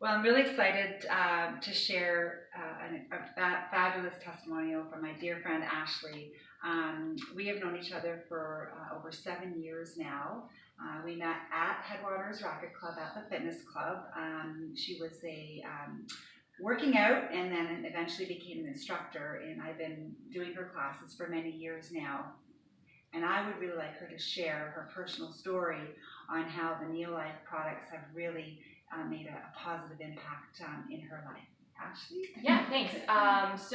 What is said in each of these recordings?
Well, I'm really excited to share a fabulous testimonial from my dear friend Ashley. We have known each other for over 7 years now. We met at Headwaters Racket Club at the fitness club. She was a working out and then eventually became an instructor, and I've been doing her classes for many years now. And I would really like her to share her personal story on how the Neolife products have really made a positive impact in her life. Ashley? Yeah, thanks. As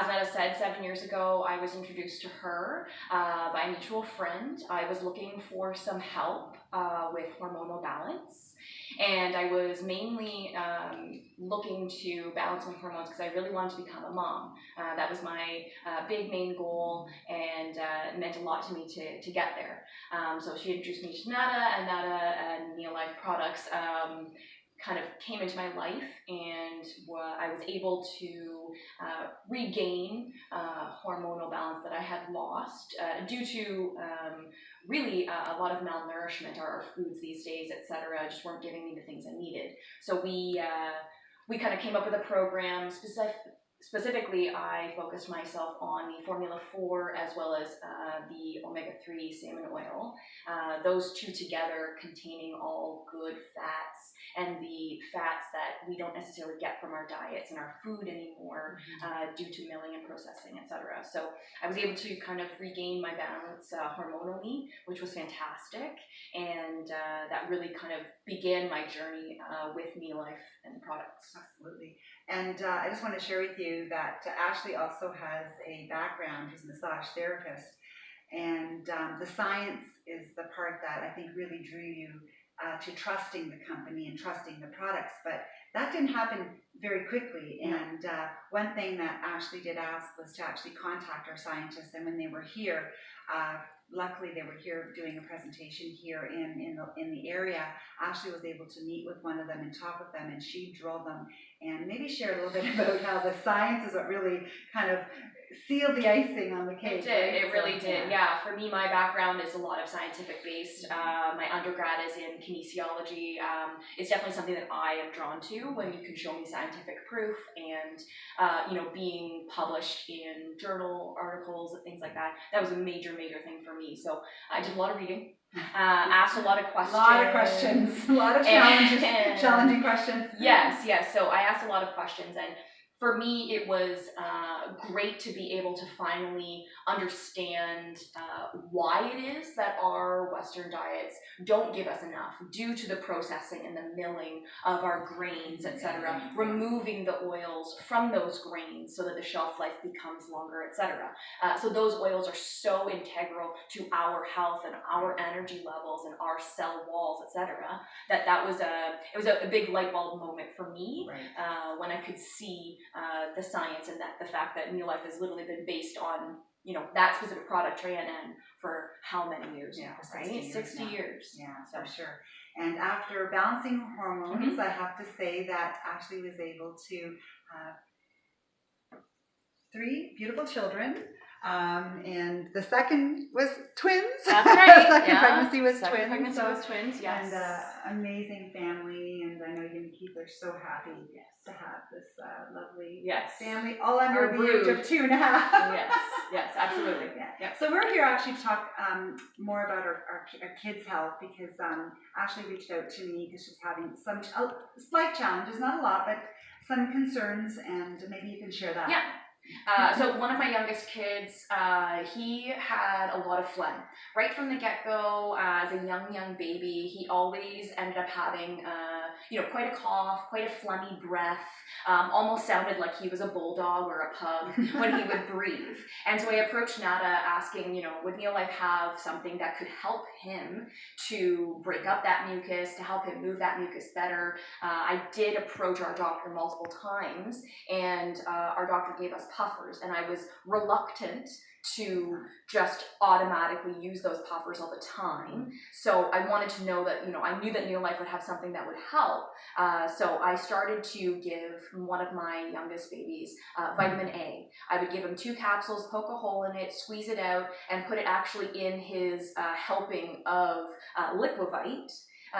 Netta said, 7 years ago, I was introduced to her by a mutual friend. I was looking for some help with hormonal balance. And I was mainly looking to balance my hormones because I really wanted to become a mom. That was my big main goal, and it meant a lot to me to get there. So she introduced me to Netta and Neolife products kind of came into my life, and I was able to regain hormonal balance that I had lost due to really a lot of malnourishment. Our foods these days, etc., just weren't giving me the things I needed. So we kind of came up with a program. Specifically, I focused myself on the Formula 4 as well as the omega-3 salmon oil. Those two together containing all good fats and the fats that we don't necessarily get from our diets and our food anymore due to milling and processing, etc. So I was able to kind of regain my balance hormonally, which was fantastic. And that really kind of began my journey with Neolife and products. Absolutely. And I just want to share with you that Ashley also has a background. She's a massage therapist. And the science is the part that I think really drew you to trusting the company and trusting the products. But that didn't happen very quickly. And one thing that Ashley did ask was to actually contact our scientists. And when they were here, luckily they were here doing a presentation here in the area. Ashley was able to meet with one of them and talk with them, and she drilled them and maybe share a little bit about how the science is what really kind of sealed the icing on the cake. It did. It really did. Yeah. For me, my background is a lot of scientific based. My undergrad is in kinesiology. It's definitely something that I am drawn to when you can show me scientific proof and being published in journal articles and things like that. That was a major thing for me. So I did a lot of reading. Asked a lot of questions. A lot of challenging questions. Yes. So I asked a lot of questions, and for me, it was great to be able to finally understand why it is that our Western diets don't give us enough due to the processing and the milling of our grains, etc., removing the oils from those grains so that the shelf life becomes longer, etc. So those oils are so integral to our health and our energy levels and our cell walls, etc., that was a big light bulb moment for me when I could see the science and that the fact that Neolife has literally been based on that specific product Trianon for how many years? Yeah, now, right? 60 years. Yeah, so. For sure. And after balancing hormones, I have to say that Ashley was able to have 3 beautiful children. And the second was twins. That's right. The second pregnancy was twins. Pregnancy was twins, yes. And amazing family. And I know you and Keith are so happy to have this lovely family, all under the age of 2.5. Yes, absolutely. Yeah. So we're here actually to talk more about our kids' health because Ashley reached out to me because she's having some slight challenges, not a lot, but some concerns, and maybe you can share that. Yeah. So one of my youngest kids, he had a lot of phlegm. Right from the get-go, as a young baby, he always ended up having, quite a cough, quite a phlegmy breath, almost sounded like he was a bulldog or a pug when he would breathe. And so I approached Nada asking, would Neolife have something that could help him to break up that mucus, to help him move that mucus better. I did approach our doctor multiple times, and our doctor gave us puffers, and I was reluctant to just automatically use those puffers all the time. So I wanted to know that, I knew that Neolife would have something that would help. So I started to give one of my youngest babies vitamin A. I would give him 2 capsules, poke a hole in it, squeeze it out, and put it actually in his helping of Liquivite.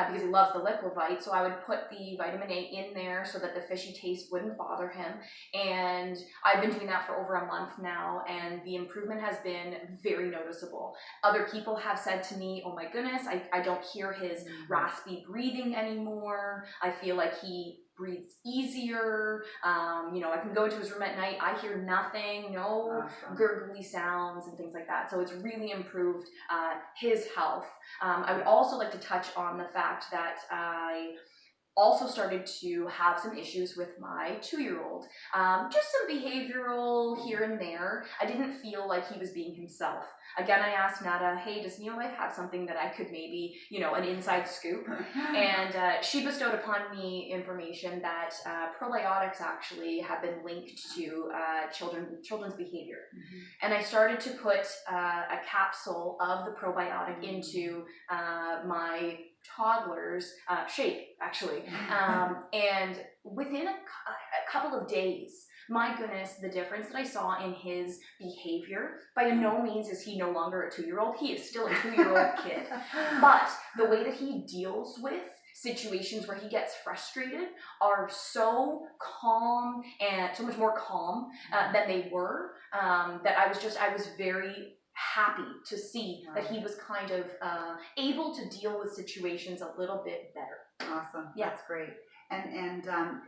because he loves the Liquivite. So I would put the vitamin A in there so that the fishy taste wouldn't bother him. And I've been doing that for over a month now, and the improvement has been very noticeable. Other people have said to me, oh my goodness, I don't hear his raspy breathing anymore. I feel like he breathes easier. I can go into his room at night. I hear nothing, no gurgly sounds and things like that. So it's really improved his health. I would also like to touch on the fact that I also started to have some issues with my 2-year-old. Just some behavioral here and there. I didn't feel like he was being himself. Again, I asked Nada, hey, does Neolife have something that I could maybe, an inside scoop? And she bestowed upon me information that probiotics actually have been linked to children's behavior. And I started to put a capsule of the probiotic into my toddler's shake, actually. And within a couple of days, my goodness, the difference that I saw in his behavior, by no means is he no longer a 2-year-old. He is still a 2-year-old kid. But the way that he deals with situations where he gets frustrated are so calm and so much more calm than they were, that I was very happy to see that he was kind of able to deal with situations a little bit better. Awesome. Yeah. That's great. And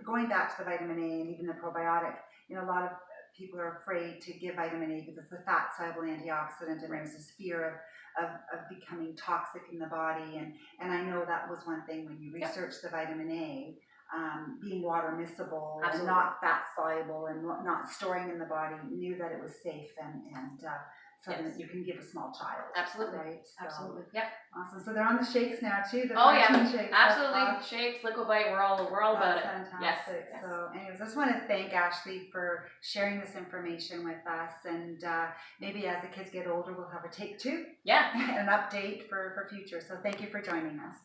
going back to the vitamin A and even the probiotic, a lot of people are afraid to give vitamin A because it's a fat soluble antioxidant, and there's this fear of becoming toxic in the body. And I know that was one thing when you researched the vitamin A, being water miscible and not fat soluble and not storing in the body, knew that it was safe and so that you can give a small child. Absolutely. Right? So, absolutely. Yep. Awesome. So they're on the shakes now too. The shakes. Absolutely. Shakes, Liquivite, we're all about it. Fantastic. Yes. So anyways, I just want to thank Ashley for sharing this information with us, and maybe as the kids get older we'll have a take 2. Yeah. An update for future. So thank you for joining us.